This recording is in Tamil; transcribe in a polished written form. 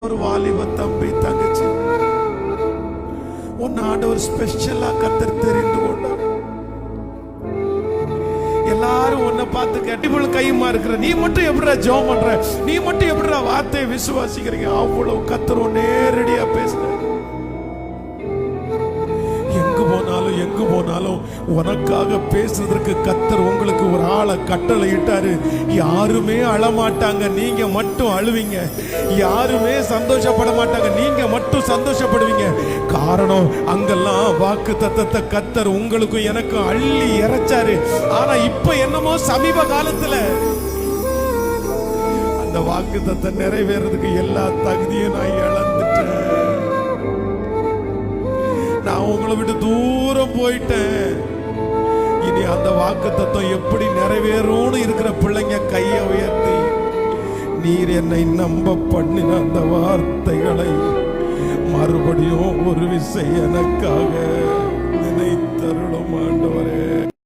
ஒரு வாலிப தம்பி தங்கச்சி, உன்னை ஆண்டவர் ஸ்பெஷலா கர்த்தர் தெரிந்து கொண்டார். எல்லாரும் உன்னை பார்த்து கட்டிபுள் கையுமா இருக்கிற, நீ மட்டும் எப்படிடா ஜெபம் பண்ற, நீ மட்டும் எப்படிடா வார்த்தையை விசுவாசிக்கிறீங்க. அவ்வளவு கர்த்தர் நேரடியா பேசுற. எங்கு போனாலும் உனக்காக பேசுறதுக்கு கர்த்தர் உங்களுக்கு ஒரு ஆளை கட்டளை இட்டாரு. யாருமே அழமாட்டாங்க, நீங்க மட்டும் அழுவீங்க. யாருமே சந்தோஷப்பட மாட்டாங்க, நீங்க மட்டும் சந்தோஷப்படுவீங்க. காரணம், அங்கெல்லாம் வாக்கு தத்தத்தை கர்த்தர் உங்களுக்கும் எனக்கும் அள்ளி இறைச்சாரு. ஆனா இப்ப என்னமோ சமீப காலத்துல அந்த வாக்கு தத்தை நிறைவேறதுக்கு எல்லா தகுதியும் நான் இழந்துட்டேன். நான் உங்களை விட்டு தூரம் போயிட்டேன். இனி அந்த வாக்கு தத்துவம் எப்படி நிறைவேறும்னு இருக்கிற பிள்ளைங்க கையை உயர்த்தி, நீர் என்னை நம்ப பண்ணின அந்த வார்த்தைகளை மறுபடியும் ஒரு விசை எனக்காக